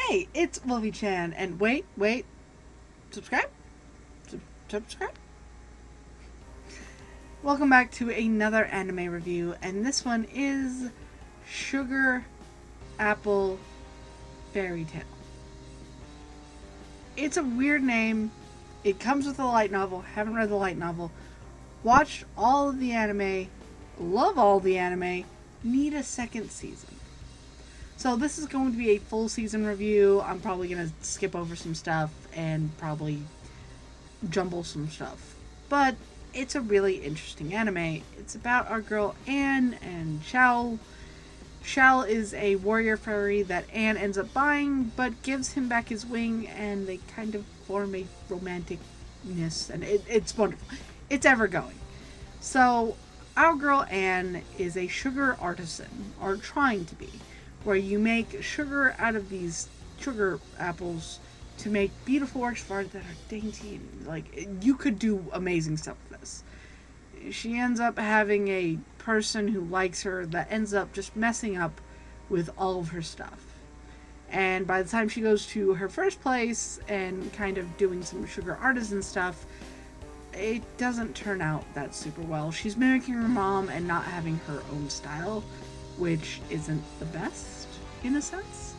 Hey, it's Wolfy-Chan, and wait, subscribe? Subscribe? Welcome back to another anime review, and this one is Sugar Apple Fairy Tale. It's a weird name. It comes with a light novel. Haven't read the light novel. Watched all of the anime. Love all the anime. Need a second season. So this is going to be a full season review. I'm probably going to skip over some stuff and probably jumble some stuff. But it's a really interesting anime. It's about our girl Anne and Shao. Shao is a warrior fairy that Anne ends up buying, but gives him back his wing, and they kind of form a romanticness, and it's wonderful. It's ever going. So our girl Anne is a sugar artisan, or trying to be, where you make sugar out of these sugar apples to make beautiful works of art that are dainty. Like, you could do amazing stuff with this. She ends up having a person who likes her that ends up just messing up with all of her stuff. And by the time she goes to her first place and kind of doing some sugar artisan stuff, it doesn't turn out that super well. She's mimicking her mom and not having her own style, which isn't the best in a sense,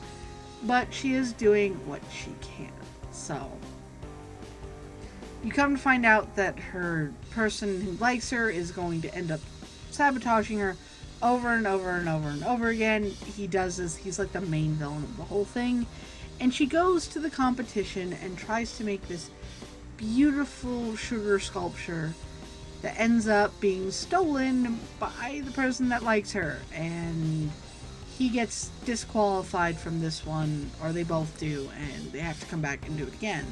but she is doing what she can. So you come to find out that her person who likes her is going to end up sabotaging her over and over and over and over again. He does this, he's like the main villain of the whole thing, and she goes to the competition and tries to make this beautiful sugar sculpture that ends up being stolen by the person that likes her, and he gets disqualified from this one, or they both do, and they have to come back and do it again.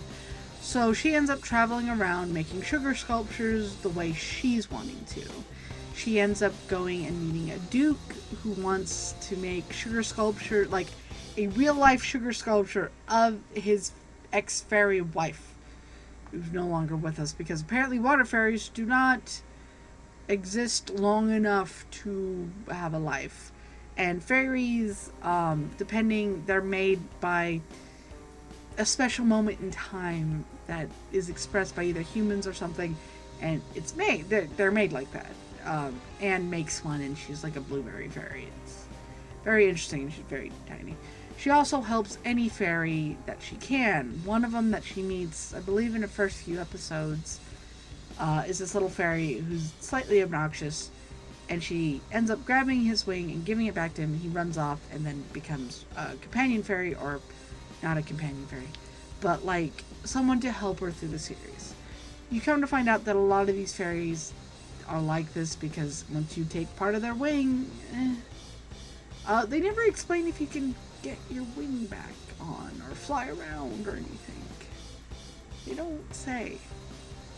So she ends up traveling around making sugar sculptures the way she's wanting to. She ends up going and meeting a duke who wants to make sugar sculpture, like a real life sugar sculpture of his ex-fairy wife, who's no longer with us, because apparently water fairies do not exist long enough to have a life. And fairies, they're made by a special moment in time that is expressed by either humans or something, and it's made, they're made like that. Anne makes one, and she's like a blueberry fairy. It's very interesting, she's very tiny. She also helps any fairy that she can. One of them that she meets, I believe in the first few episodes, is this little fairy who's slightly obnoxious, and she ends up grabbing his wing and giving it back to him. He runs off and then becomes a companion fairy, or not a companion fairy, but like someone to help her through the series. You come to find out that a lot of these fairies are like this because once you take part of their wing, they never explain if you can get your wing back on or fly around or anything. They don't say.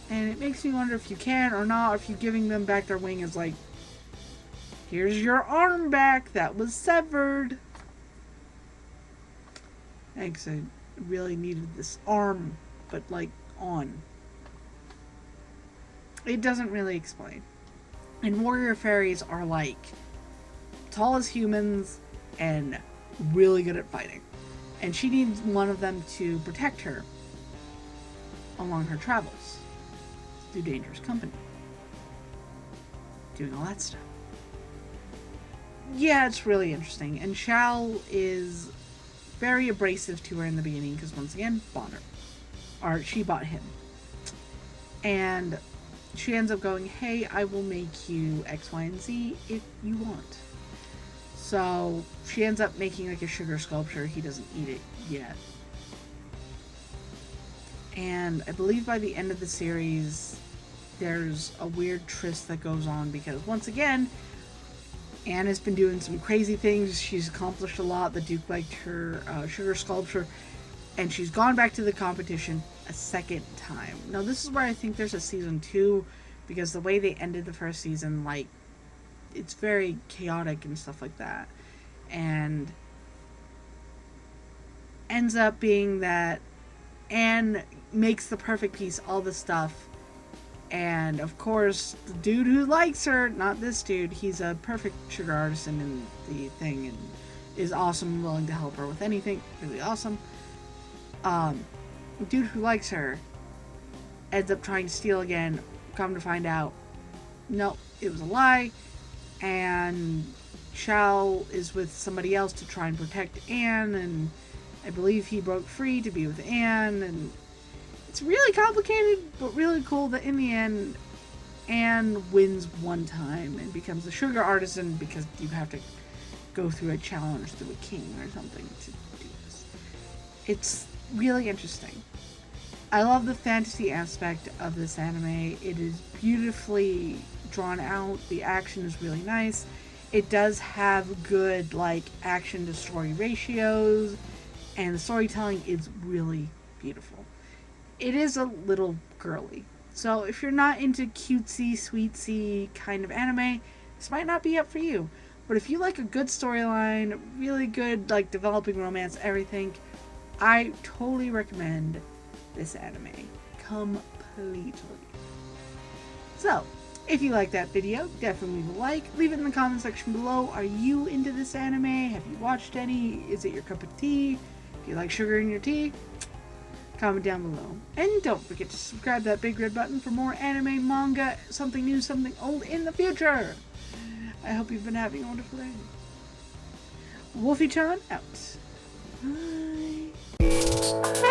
And it makes me wonder if you can or not, or if you giving them back their wing is like, here's your arm back that was severed. Thanks, I really needed this arm, but like on. It doesn't really explain. And warrior fairies are like tall as humans and really good at fighting. And she needs one of them to protect her along her travels through dangerous company. Doing all that stuff. Yeah, it's really interesting. And Shao is very abrasive to her in the beginning because, once again, bought her. Or she bought him. And she ends up going, hey, I will make you X, Y, and Z if you want. So she ends up making like a sugar sculpture. He doesn't eat it yet. And I believe by the end of the series, there's a weird tryst that goes on because, once again, Anne has been doing some crazy things. She's accomplished a lot. The Duke liked her sugar sculpture, and she's gone back to the competition a second time. Now, this is where I think there's a season 2, because the way they ended the first season, like, it's very chaotic and stuff like that. And ends up being that Anne makes the perfect piece, all this stuff, and of course the dude who likes her, not this dude, he's a perfect sugar artisan in the thing, and is awesome and willing to help her with anything. Really awesome. Dude who likes her ends up trying to steal again. Come to find out, no, it was a lie. And Chow is with somebody else to try and protect Anne, and I believe he broke free to be with Anne, and it's really complicated, but really cool that in the end, Anne wins one time and becomes a sugar artisan because you have to go through a challenge through a king or something to do this. It's really interesting. I love the fantasy aspect of this anime. It is beautifully drawn out. The action is really nice. It does have good like action to story ratios, and the storytelling is really beautiful. It is a little girly. So if you're not into cutesy, sweetsy kind of anime, this might not be up for you. But if you like a good storyline, really good like developing romance, everything, I totally recommend this anime completely. So, if you like that video, definitely leave a like. Leave it in the comment section below. Are you into this anime? Have you watched any? Is it your cup of tea? Do you like sugar in your tea? Comment down below. And don't forget to subscribe to that big red button for more anime, manga, something new, something old in the future. I hope you've been having a wonderful day. Wolfy-Chan out. Bye.